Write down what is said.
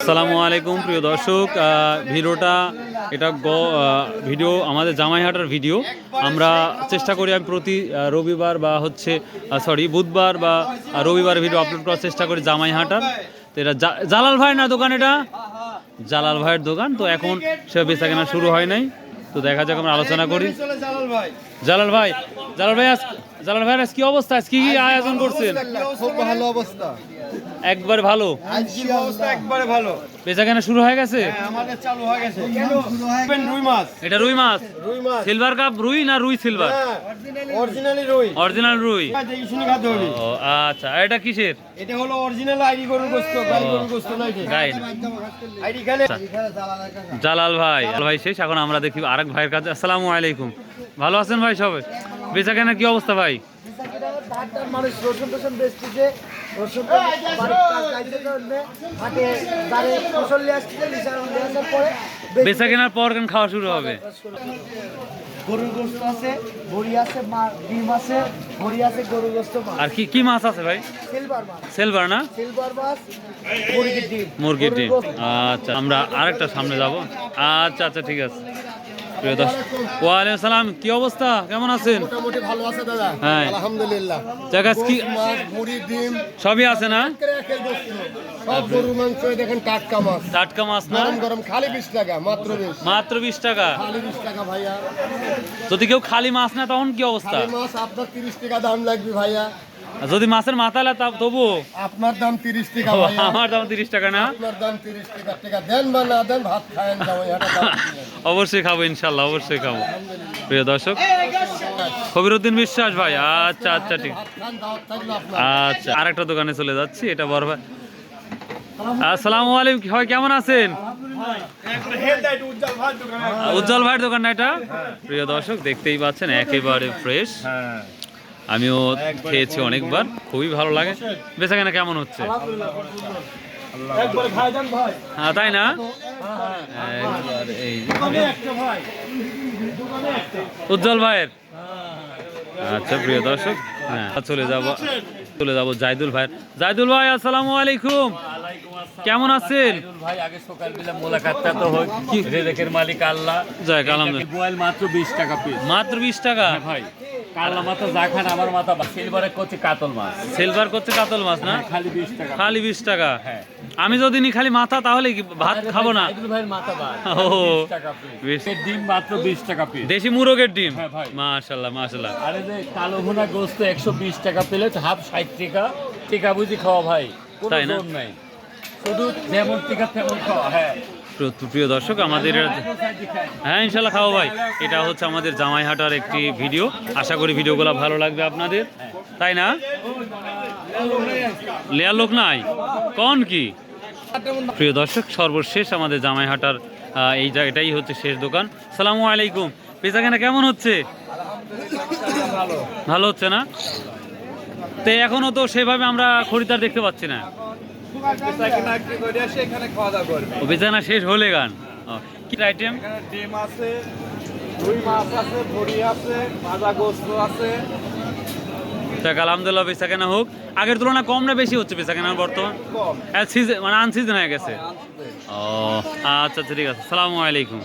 আসসালামু আলাইকুম প্রিয় দর্শক, এটা ভিডিও আমাদের জামাইহাটার ভিডিও। আমরা চেষ্টা করি আমি প্রতি রবিবার বা বুধবার বা রবিবার ভিডিও আপলোড করার চেষ্টা করি জামাইহাটার। তো এটা জালাল ভাই না দোকান, এটা জালাল ভাইয়ের দোকান। তো এখন সে বেচাকেনা শুরু হয় নাই, তো দেখা যাক আমরা আলোচনা করি। জালাল ভাই আজ কি অবস্থা, আজ কি আয়োজন করছেন? খুব ভালো অবস্থা, একবার ভালো একবারে ভালো। বেচাকেনা শুরু হয়ে গেছে, আমাদের চালু হয়ে গেছে। রুই মাছ, এটা রুই মাছ, সিলভার কাপ রুই না রুই সিলভার? অরিজিনালি রুই, অরিজিনাল রুই। দেখি শুনে খাতে হবে। ও আচ্ছা, আর এটা কিসের? এটা হলো অরিজিনাল আইডি গরুর গোশত, গাই গরুর গোশত না এটা। গাই আইডি খালে জালাল ভাই শেষ। এখন আমরা দেখি আরেক ভাইয়ের কাছে। আসসালামু আলাইকুম, ভালো আছেন ভাই? সবাই বেচাকেনার কি অবস্থা ভাই? মানুষ রসুন টসুন বেচতেছে, রসুন বেচাকেনার পর কেন খাওয়া শুরু হবে? গরুর গোশত আছে, ভরি আছে, ডিম আছে, ভরি আছে, গরুর গোশত। আর কি মাছ আছে ভাই? সিলভার মাছ, সিলভার না, সিলভার মাছ, মুরগির ডিম। মুরগির ডিম। আচ্ছা, আমরা আরেকটা সামনে যাব। আচ্ছা ঠিক আছে। প্রিয় দর্শক, ওয়ালাইকুম সালাম, কি অবস্থা, কেমন আছেন? মোটামুটি ভালো আছে দাদা, হ্যাঁ আলহামদুলিল্লাহ। জায়গা কি মাছ, মুরগির ডিম সবই আছে না? সব গরুর মাংস দেখেন, টাটকা মাছ, টাটকা মাছ না? গরম গরম, খালি 20 টাকা, মাত্র 20। মাত্র 20 টাকা? খালি 20 টাকা ভাইয়া। যদি কেউ খালি মাছ না তখন কি অবস্থা? খালি মাছ আপনার 30 টাকা দাম লাগবে ভাইয়া। যদি মাছের মাথা লা তবু আপনার দাম 30 টাকা ভাইয়া। আমার দাম 30 টাকা না? আপনার দাম 30 টাকা। টাকা দেন বা না দেন, ভাত খায়েন জামাইহাটা দাম। অবশ্যই খাবো ইনশাল্লাহ, অবশ্যই খাবো। প্রিয় দর্শক, কবিরউদ্দিন বিশ্বাস ভাই। আচ্ছা ঠিক। ভাত খান, দাওয়াত থাকলো আপনার। আচ্ছা, আরেকটা দোকানে চলে যাচ্ছি, এটা বড় ভাই। আসসালামু আলাইকুম ভাই, কেমন আছেন? উজ্জ্বল ভাইয়ের দোকান না এটা? প্রিয় দর্শক, দেখতেই পাচ্ছেন একেবারে ফ্রেশ। আমিও খেয়েছি অনেকবার, খুবই ভালো লাগে। বেচাকেনা কেমন হচ্ছে? হ্যাঁ, তাই না? উজ্জ্বল ভাইয়ের। আচ্ছা প্রিয় দর্শক, হ্যাঁ চলে যাব জাইদুল ভাই। জাইদুল ভাই, আসসালামু আলাইকুম, কেমন আছেন? ভাই আগে সকাল বেলা মোলাকাতটা তো হয়, রেজেকের মালিক আল্লাহ। যাক আলহামদুলিল্লাহ। গোয়াল মাত্র 20 টাকা পিস। মাত্র 20 টাকা? ভাই কাল্লা মাথা যা খান, আমার মাথা সিলভারে করছে কাতল মাছ। সিলভার করছে কাতল মাছ না? খালি 20 টাকা। খালি 20 টাকা? হ্যাঁ। আমি যদি নি খালি মাথা, তাহলে কি ভাত খাবো না? জাইদুল ভাইয়ের মাথা ভাই ও 20 টাকা পিস। 20 ডিম মাত্র 20 টাকা পিস। দেশি মুরগের ডিম? হ্যাঁ ভাই। মাশাআল্লাহ। আরে যে কালো ভুনা গোস্ত 120 টাকা প্লেট, হাফ 60 টাকা। টিকা বুঝি খাওয়া ভাই, কোনো তাই না? জোর নাই, শুধু যেমন টিকা তেমন খাওয়া। হ্যাঁ প্রিয় দর্শক, আমাদের হ্যাঁ ইনশাল্লাহ খাবো ভাই। এটা হচ্ছে আমাদের জামাইহাটার একটি ভিডিও। আশা করি ভিডিওগুলো ভালো লাগবে আপনাদের, তাই না? লেয়ার লোক নাই কোন কি? প্রিয় দর্শক, সর্বশেষ আমাদের জামাইহাটার এটাই হচ্ছে শেষ দোকান। সালামু আলাইকুম, বেচাকেনা কেমন হচ্ছে? ভালো হচ্ছে না? তো এখনো তো সেভাবে আমরা খরিদ্দার দেখতে পাচ্ছি না। বেচাকেনা শেষ হলে গান কি আইটেম? ডিম আছে, রুই মাছ আছে, ভরি আছে, ভাজা গোশত আছে। আলহামদুলিল্লাহ, বেচাকেনা হোক। আগের তুলনায় কম না বেশি হচ্ছে বেচাকেনা বর্তমান? মানে আনসিজন হয়ে গেছে। ও আচ্ছা ঠিক আছে। সালামু আলাইকুম।